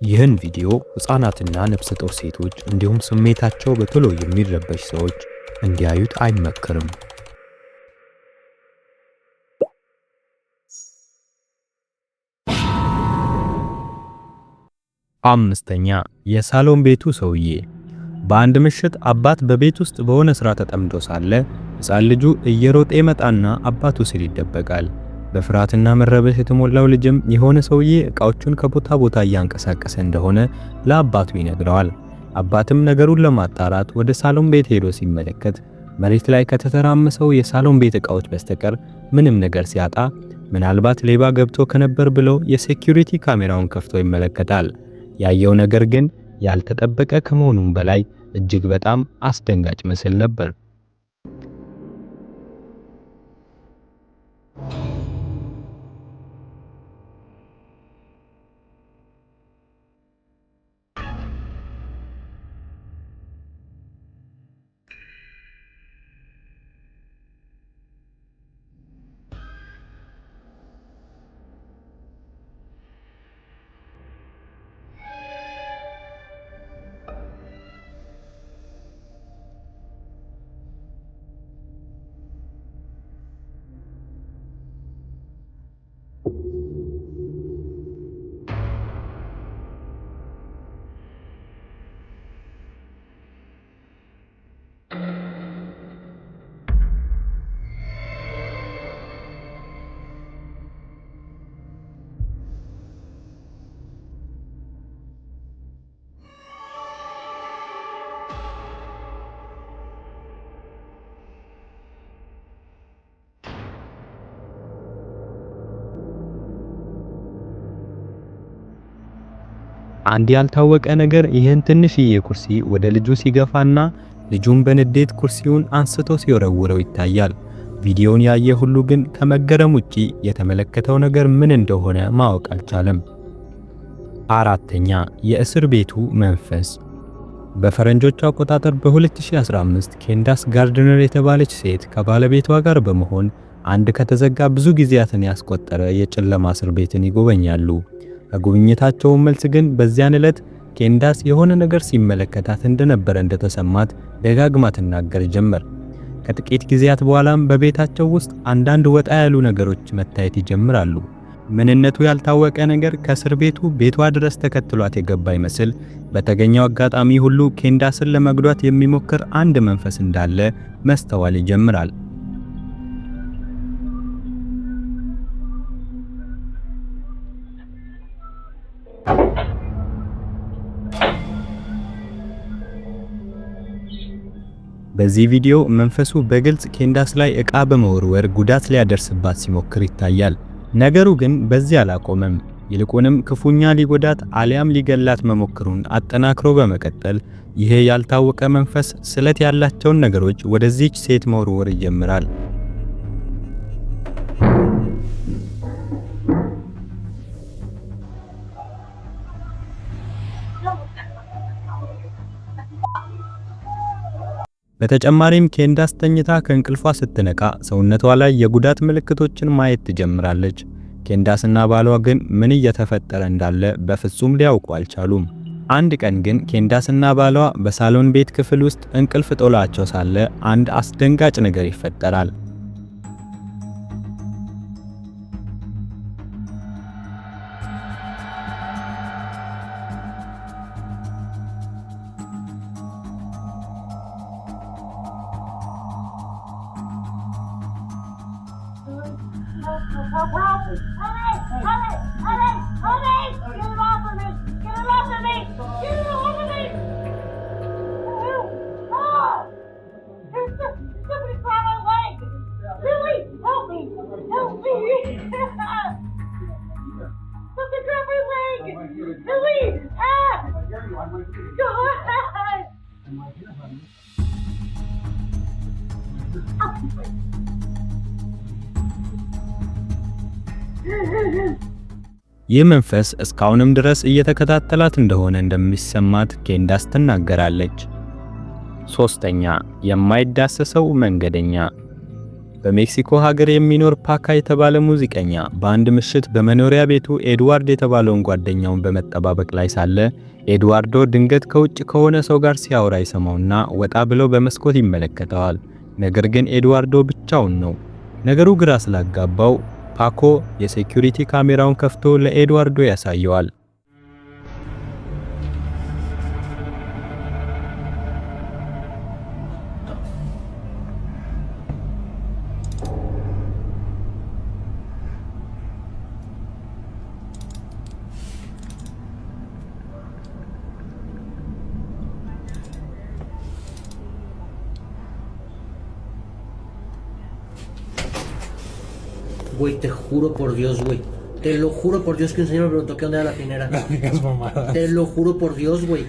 ይህን ቪዲዮ ሕፃናትና ነፍሰ ጡር ሴቶች እንዲሁም ስሜታቸው በቶሎ የሚረበሽ ሰዎች እንዲያዩት አይመከርም። አምስተኛ የሳሎን ቤቱ ሰውዬ። በአንድ ምሽት አባት በቤት ውስጥ በሆነ ስራ ተጠምዶ ሳለ ሕፃን ልጁ እየሮጠ ይመጣና አባቱ ስር ይደበቃል። በፍርሃትና መረበሽ የተሞላው ልጅም የሆነ ሰውዬ ዕቃዎቹን ከቦታ ቦታ እያንቀሳቀሰ እንደሆነ ለአባቱ ይነግረዋል። አባትም ነገሩን ለማጣራት ወደ ሳሎን ቤት ሄዶ ሲመለከት መሬት ላይ ከተተራመሰው የሳሎን ቤት ዕቃዎች በስተቀር ምንም ነገር ሲያጣ ምናልባት ሌባ ገብቶ ከነበር ብሎ የሴኩሪቲ ካሜራውን ከፍቶ ይመለከታል። ያየው ነገር ግን ያልተጠበቀ ከመሆኑም በላይ እጅግ በጣም አስደንጋጭ ምስል ነበር። አንድ ያልታወቀ ነገር ይህን ትንሽዬ ኩርሲ ወደ ልጁ ሲገፋና ልጁን በንዴት ኩርሲውን አንስቶ ሲወረውረው ይታያል። ቪዲዮውን ያየ ሁሉ ግን ከመገረም ውጪ የተመለከተው ነገር ምን እንደሆነ ማወቅ አልቻለም። አራተኛ የእስር ቤቱ መንፈስ። በፈረንጆቹ አቆጣጠር በ2015 ኬንዳስ ጋርድነር የተባለች ሴት ከባለቤቷ ጋር በመሆን አንድ ከተዘጋ ብዙ ጊዜያትን ያስቆጠረ የጨለማ እስር ቤትን ይጎበኛሉ። ከጉብኝታቸው መልስ ግን በዚያን ዕለት ኬንዳስ የሆነ ነገር ሲመለከታት እንደነበረ እንደተሰማት ደጋግማ ትናገር ጀመር። ከጥቂት ጊዜያት በኋላም በቤታቸው ውስጥ አንዳንድ ወጣ ያሉ ነገሮች መታየት ይጀምራሉ። ምንነቱ ያልታወቀ ነገር ከእስር ቤቱ ቤቷ ድረስ ተከትሏት የገባ ይመስል በተገኘው አጋጣሚ ሁሉ ኬንዳስን ለመጉዳት የሚሞክር አንድ መንፈስ እንዳለ መስተዋል ይጀምራል። በዚህ ቪዲዮ መንፈሱ በግልጽ ኬንዳስ ላይ ዕቃ በመወርወር ጉዳት ሊያደርስባት ሲሞክር ይታያል። ነገሩ ግን በዚህ አላቆመም። ይልቁንም ክፉኛ ሊጎዳት አሊያም ሊገላት መሞክሩን አጠናክሮ በመቀጠል ይሄ ያልታወቀ መንፈስ ስለት ያላቸውን ነገሮች ወደዚች ሴት መወርወር ይጀምራል። በተጨማሪም ኬንዳስ ተኝታ ከእንቅልፏ ስትነቃ ሰውነቷ ላይ የጉዳት ምልክቶችን ማየት ትጀምራለች። ኬንዳስና ባሏ ግን ምን እየተፈጠረ እንዳለ በፍጹም ሊያውቁ አልቻሉም። አንድ ቀን ግን ኬንዳስና ባሏ በሳሎን ቤት ክፍል ውስጥ እንቅልፍ ጦላቸው ሳለ አንድ አስደንጋጭ ነገር ይፈጠራል። ይህ መንፈስ እስካሁንም ድረስ እየተከታተላት እንደሆነ እንደሚሰማት ኬንዳስ ትናገራለች። ሶስተኛ የማይዳሰሰው መንገደኛ። በሜክሲኮ ሀገር የሚኖር ፓካ የተባለ ሙዚቀኛ በአንድ ምሽት በመኖሪያ ቤቱ ኤድዋርድ የተባለውን ጓደኛውን በመጠባበቅ ላይ ሳለ ኤድዋርዶ ድንገት ከውጭ ከሆነ ሰው ጋር ሲያወራ ይሰማውና ወጣ ብለው በመስኮት ይመለከተዋል። ነገር ግን ኤድዋርዶ ብቻውን ነው። ነገሩ ግራ ስላጋባው ፓኮ የሴኩሪቲ ካሜራውን ከፍቶ ለኤድዋርዶ ያሳየዋል። Güey, te juro por Dios, güey. Te lo juro por Dios que un señor me preguntó qué onda era la pinera. No digas mamadas. Te lo juro por Dios, güey.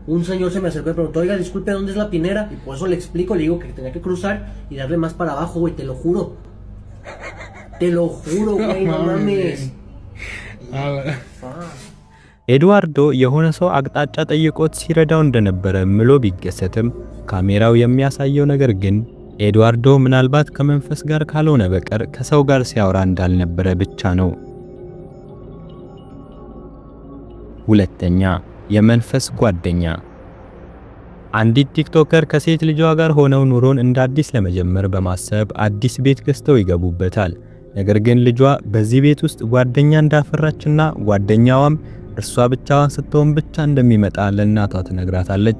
Un señor se me acercó y me preguntó, oiga, disculpe, ¿dónde es la pinera? Y por eso le explico, le digo que tenía que cruzar y darle más para abajo, güey, te lo juro. Te lo juro, güey, no mames. ኤድዋርዶ የሆነ ሰው አቅጣጫ ጠይቆት ሲረዳው እንደነበረ ምሎ ቢገሰትም ካሜራው የሚያሳየው ነገር ግን ኤድዋርዶ ምናልባት ከመንፈስ ጋር ካልሆነ በቀር ከሰው ጋር ሲያወራ እንዳልነበረ ብቻ ነው። ሁለተኛ፣ የመንፈስ ጓደኛ። አንዲት ቲክቶከር ከሴት ልጇ ጋር ሆነው ኑሮን እንደ አዲስ ለመጀመር በማሰብ አዲስ ቤት ገዝተው ይገቡበታል። ነገር ግን ልጇ በዚህ ቤት ውስጥ ጓደኛ እንዳፈራችና ጓደኛዋም እርሷ ብቻዋን ስትሆን ብቻ እንደሚመጣ ለእናቷ ትነግራታለች።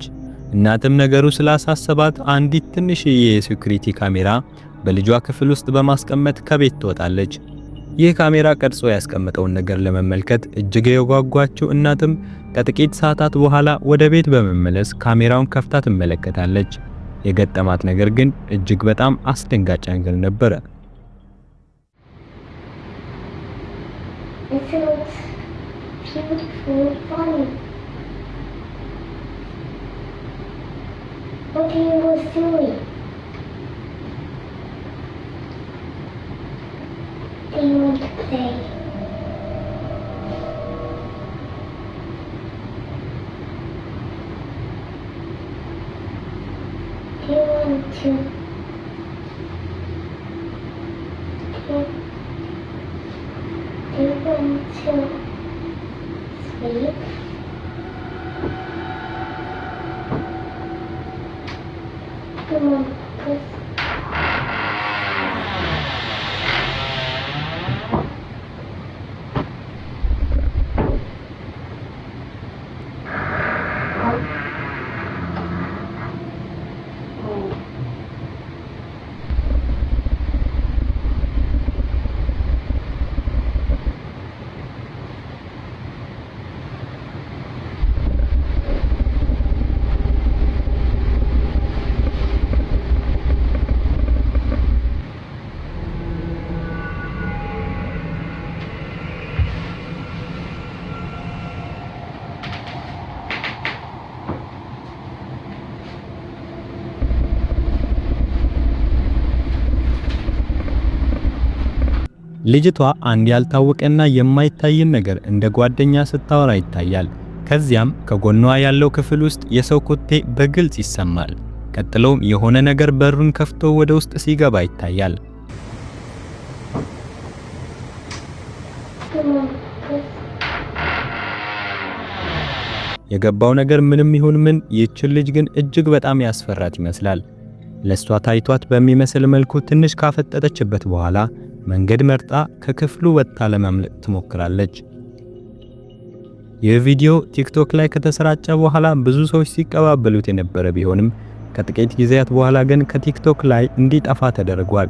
እናትም ነገሩ ስላሳሰባት አንዲት ትንሽዬ የሴኩሪቲ ካሜራ በልጇ ክፍል ውስጥ በማስቀመጥ ከቤት ትወጣለች። ይህ ካሜራ ቀርጾ ያስቀመጠውን ነገር ለመመልከት እጅግ የጓጓችው እናትም ከጥቂት ሰዓታት በኋላ ወደ ቤት በመመለስ ካሜራውን ከፍታ ትመለከታለች። የገጠማት ነገር ግን እጅግ በጣም አስደንጋጭ ነገር ነበረ። What he was doing? Do you want to play? Do you want to? Do you want to sleep? Come on, please. ልጅቷ አንድ ያልታወቀና የማይታይን ነገር እንደ ጓደኛ ስታወራ ይታያል። ከዚያም ከጎኗ ያለው ክፍል ውስጥ የሰው ኮቴ በግልጽ ይሰማል። ቀጥሎም የሆነ ነገር በሩን ከፍቶ ወደ ውስጥ ሲገባ ይታያል። የገባው ነገር ምንም ይሁን ምን ይህችን ልጅ ግን እጅግ በጣም ያስፈራት ይመስላል። ለሷ ታይቷት በሚመስል መልኩ ትንሽ ካፈጠጠችበት በኋላ መንገድ መርጣ ከክፍሉ ወጥታ ለማምለጥ ትሞክራለች። ይህ ቪዲዮ ቲክቶክ ላይ ከተሰራጨ በኋላ ብዙ ሰዎች ሲቀባበሉት የነበረ ቢሆንም ከጥቂት ጊዜያት በኋላ ግን ከቲክቶክ ላይ እንዲጠፋ ተደርጓል።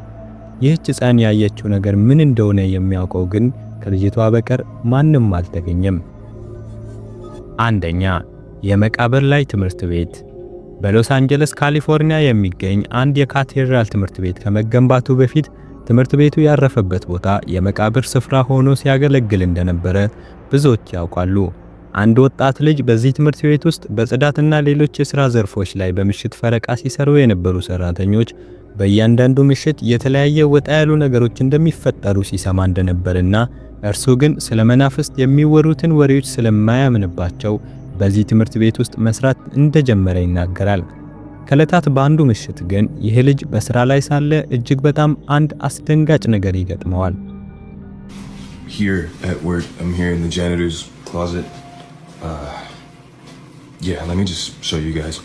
ይህች ሕፃን ያየችው ነገር ምን እንደሆነ የሚያውቀው ግን ከልጅቷ በቀር ማንም አልተገኘም። አንደኛ፣ የመቃብር ላይ ትምህርት ቤት። በሎስ አንጀለስ ካሊፎርኒያ የሚገኝ አንድ የካቴድራል ትምህርት ቤት ከመገንባቱ በፊት ትምህርት ቤቱ ያረፈበት ቦታ የመቃብር ስፍራ ሆኖ ሲያገለግል እንደነበረ ብዙዎች ያውቃሉ። አንድ ወጣት ልጅ በዚህ ትምህርት ቤት ውስጥ በጽዳትና ሌሎች የሥራ ዘርፎች ላይ በምሽት ፈረቃ ሲሰሩ የነበሩ ሰራተኞች በእያንዳንዱ ምሽት የተለያየ ወጣ ያሉ ነገሮች እንደሚፈጠሩ ሲሰማ እንደነበርና እርሱ ግን ስለ መናፍስት የሚወሩትን ወሬዎች ስለማያምንባቸው በዚህ ትምህርት ቤት ውስጥ መስራት እንደጀመረ ይናገራል። ከለታት በአንዱ ምሽት ግን ይህ ልጅ በስራ ላይ ሳለ እጅግ በጣም አንድ አስደንጋጭ ነገር ይገጥመዋል። Here at work, I'm here in the janitor's closet. Yeah, let me just show you guys.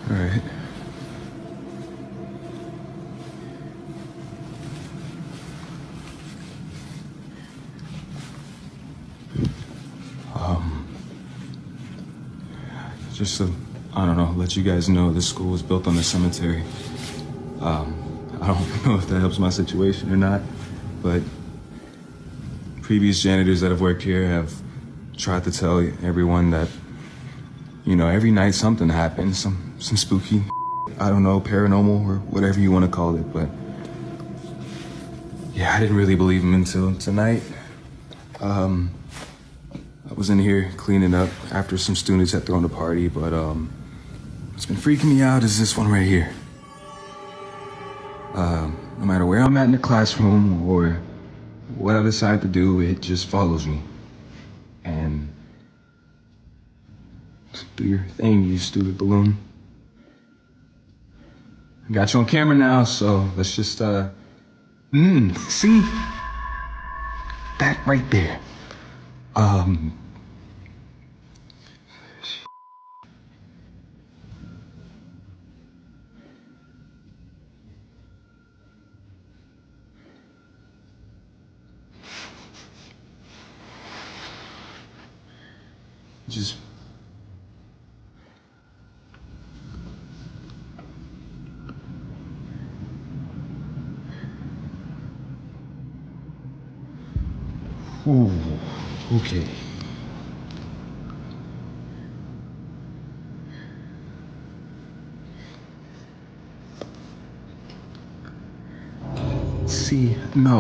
All right. Just to, I don't know, let you guys know this school was built on the cemetery. I don't know if that helps my situation or not, but previous janitors that have worked here have tried to tell everyone that, you know, every night something happens, some spooky, I don't know, paranormal or whatever you want to call it, but yeah, I didn't really believe them until tonight. I was in here cleaning up after some students had thrown a party, but what's been freaking me out is this one right here. No matter where I'm at in the classroom or what I decide to do, it just follows me. And do your thing, you stupid balloon. I got you on camera now, so let's just see that right there. Just ooh, okay. See, no.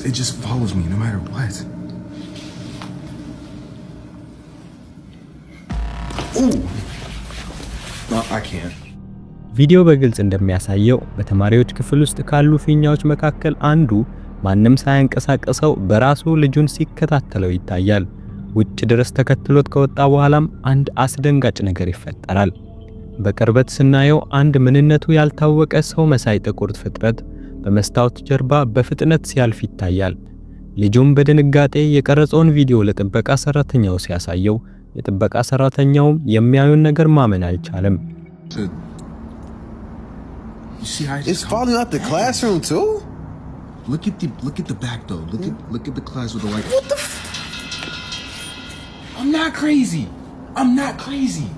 It just follows me no matter what. Ooh. No, I can't. ቪዲዮ በግልጽ እንደሚያሳየው በተማሪዎች ክፍል ውስጥ ካሉ ፊኛዎች መካከል አንዱ ማንም ሳያንቀሳቀሰው በራሱ ልጁን ሲከታተለው ይታያል። ውጭ ድረስ ተከትሎት ከወጣ በኋላም አንድ አስደንጋጭ ነገር ይፈጠራል። በቅርበት ስናየው አንድ ምንነቱ ያልታወቀ ሰው መሳይ ጥቁር ፍጥረት በመስታወት ጀርባ በፍጥነት ሲያልፍ ይታያል። ልጁም በድንጋጤ የቀረጸውን ቪዲዮ ለጥበቃ ሰራተኛው ሲያሳየው የጥበቃ ሰራተኛውም የሚያዩን ነገር ማመን አልቻለም። It's falling out the classroom too? Look at the back though. Look at the class with the white. What the I'm not crazy.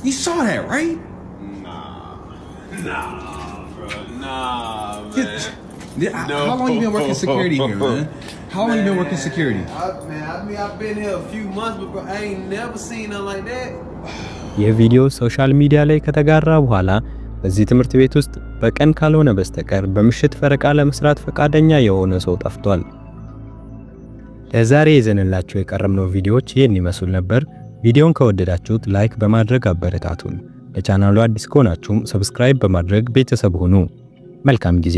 You saw that, right? Nah, man. How long you been working security here, man? How long you been working security? I've been here a few months, but bro, I ain't never seen nothing like that. ይህ ቪዲዮ ሶሻል ሚዲያ ላይ ከተጋራ በኋላ በዚህ ትምህርት ቤት ውስጥ በቀን ካልሆነ በስተቀር በምሽት ፈረቃ ለመስራት ፈቃደኛ የሆነ ሰው ጠፍቷል። ለዛሬ ይዘንላችሁ የቀረብነው ቪዲዮዎች ይህን ይመስሉ ነበር። ቪዲዮን ከወደዳችሁት ላይክ በማድረግ አበረታቱን። ለቻናሉ አዲስ ከሆናችሁም ሰብስክራይብ በማድረግ ቤተሰብ ሁኑ። መልካም ጊዜ